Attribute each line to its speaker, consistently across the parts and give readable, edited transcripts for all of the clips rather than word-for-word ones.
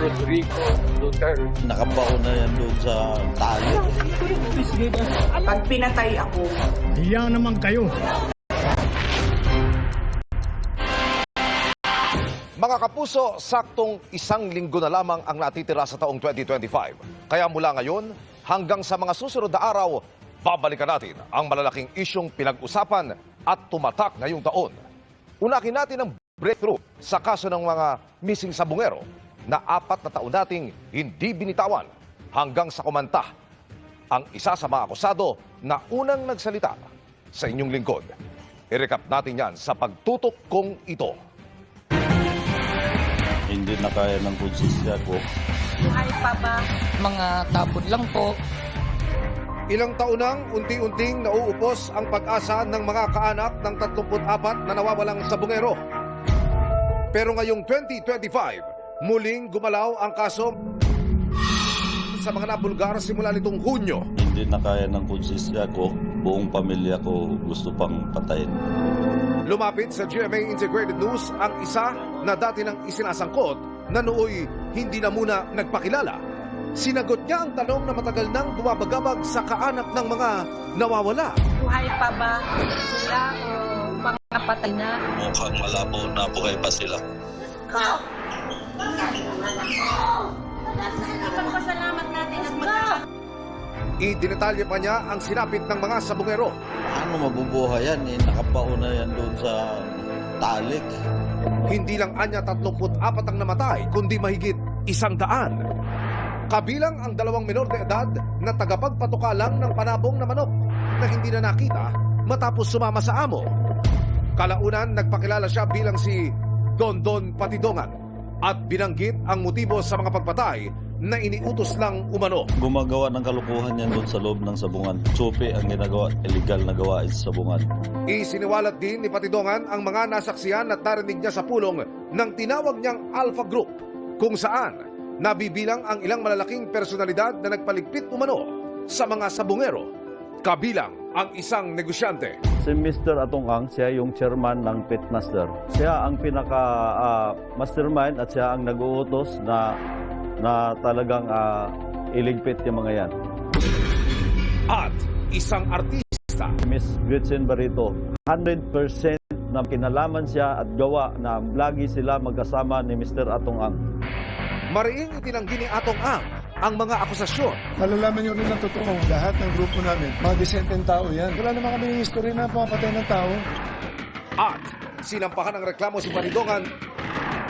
Speaker 1: Rodrigo Duterte.
Speaker 2: Nakabaon na yan doon sa tali.
Speaker 3: Pag pinatay ako,
Speaker 4: Hiya naman kayo.
Speaker 5: Mga kapuso, saktong isang linggo na lamang ang natitira sa taong 2025. Kaya mula ngayon hanggang sa mga susunod na araw, babalikan natin ang malalaking isyong pinag-usapan at tumatak ngayong taon. Unahin natin ang breakthrough sa kaso ng mga missing sabungero na 4 na taon nating hindi binitawan hanggang sa kumanta ang isa sa mga akusado na unang nagsalita sa inyong lingkod. I-recap natin yan sa pagtutok kong ito.
Speaker 2: Hindi na kaya ng konsensya ko.
Speaker 3: buhay pa ba?
Speaker 6: Mga tapon lang po.
Speaker 5: Ilang taon nang unti-unting nauupos ang pag-asa ng mga kaanak ng 34 na nawawalang sabungero. Pero ngayong 2025, muling gumalaw ang kaso sa mga nabulgar simula nitong Hunyo.
Speaker 2: Hindi na kaya ng konsensya ko. Buong pamilya ko gusto pang patayin.
Speaker 5: Lumapit sa GMA Integrated News ang isa na dati nang isinasangkot na nooy hindi na muna nagpakilala. Sinagot niya ang tanong na matagal nang bumabagabag sa kaanak ng mga nawawala.
Speaker 3: Buhay pa ba sila o mga patay na?
Speaker 2: Mukhang malabo na buhay pa sila.
Speaker 3: Ipagpasalamat natin at magkakaroon.
Speaker 5: Idinetalye pa niya ang sinapit ng mga sabungero.
Speaker 2: Paano mabubuhay yan? Nakabaon na yan doon sa talik.
Speaker 5: Hindi lang anya 34 ang namatay, kundi mahigit 100. Kabilang ang 2 menor de edad na tagapagpatuka lang ng panabong na manok na hindi na nakita matapos sumama sa amo. Kalaunan, nagpakilala siya bilang si Dondon Patidongan at binanggit ang motibo sa mga pagpatay na iniutos lang umano.
Speaker 2: Gumagawa ng kalukuhan yan doon sa loob ng sabungan. Tsupi ang ginagawa, illegal na gawain sa sabungan.
Speaker 5: Isiniwalat din ni Patidongan ang mga nasaksihan at narinig niya sa pulong ng tinawag niyang Alpha Group, kung saan nabibilang ang ilang malalaking personalidad na nagpaligpit umano sa mga sabungero, kabilang ang isang negosyante.
Speaker 7: Si Mr. Atong Ang, siya yung chairman ng Pitmaster. Siya ang pinaka-mastermind at siya ang nag-uutos na talagang iligpit yung mga yan.
Speaker 5: At isang artista.
Speaker 7: Miss Gretchen Barreto, 100% na kinalaman siya at gawa na lagi sila magkasama ni Mr. Atong Ang.
Speaker 5: Mariing itinanggi ni Atong ang mga akusasyon.
Speaker 4: Malalaman nyo rin ang totoo. Lahat ng grupo namin, mga disenteng tao yan. Wala naman kami ng history na pumapatay ng tao.
Speaker 5: At sinampahan ng reklamo si Patidongan,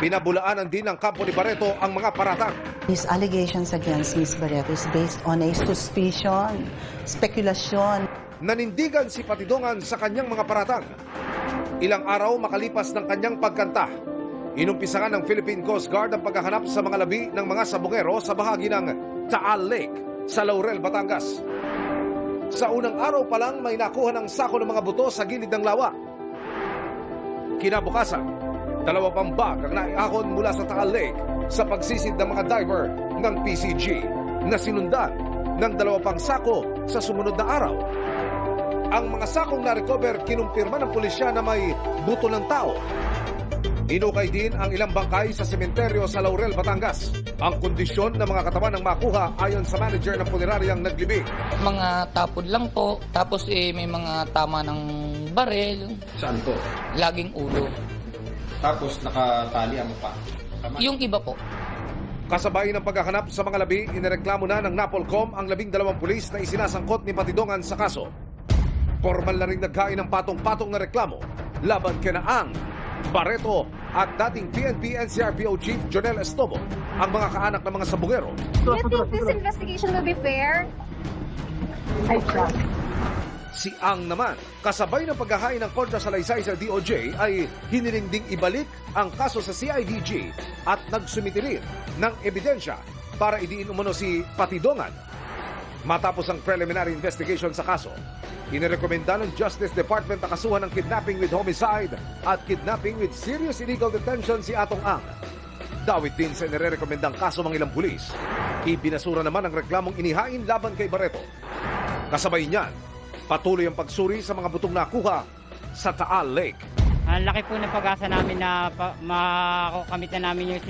Speaker 5: pinabulaanan din ng kampo ni Barreto ang mga paratang.
Speaker 8: His allegations against Ms. Barreto is based on a suspicion, speculation.
Speaker 5: Nanindigan si Patidongan sa kanyang mga paratang. Ilang araw makalipas ng kanyang pagkanta, inumpisahan ng Philippine Coast Guard ang paghahanap sa mga labi ng mga sabungero sa bahagi ng Taal Lake sa Laurel, Batangas. Sa unang araw pa lang may nakuha ng sako ng mga buto sa gilid ng lawa. Kinabukasan, 2 pang bag ang naiahon mula sa Taal Lake sa pagsisid ng mga diver ng PCG na sinundan ng 2 pang sako sa sumunod na araw. Ang mga sakong na-recover kinumpirma ng pulisya na may buto ng tao. Inukay din ang ilang bangkay sa sementeryo sa Laurel, Batangas. Ang kondisyon ng mga katawan ng makuha ayon sa manager ng puneraryang naglibing.
Speaker 6: Mga tapon lang po. Tapos may mga tama ng barel.
Speaker 1: Saan po?
Speaker 6: Laging ulo.
Speaker 1: Tapos nakatali ang pa.
Speaker 6: Yung iba po.
Speaker 5: Kasabay ng paghahanap sa mga labi, inireklamo na ng NAPOLCOM ang 12 pulis na isinasangkot ni Patidongan sa kaso. Formal na rin naghain ng patong-patong na reklamo laban kina Ang, Barreto at dating PNP NCRPO Chief Jonel Estobo, ang mga kaanak ng mga sabungero.
Speaker 9: Do you think this investigation will be fair?
Speaker 5: Si Ang naman, kasabay ng paghahain ng kontrasalaysay sa DOJ ay hiniling ding ibalik ang kaso sa CIDG at nagsumiti rin ng ebidensya para idiin umano si Patidongan. Matapos ang preliminary investigation sa kaso, inirekomenda ng Justice Department na kasuhan ng kidnapping with homicide at kidnapping with serious illegal detention si Atong Ang. Dawit din sa inirekomendang kaso ng ilang pulis. Ibinasura naman ang reklamong inihain laban kay Barreto. Kasabay niyan, patuloy ang pagsuri sa mga butong nakuha sa Taal Lake.
Speaker 10: Ang laki po ng pag-asa namin na makamit na namin yung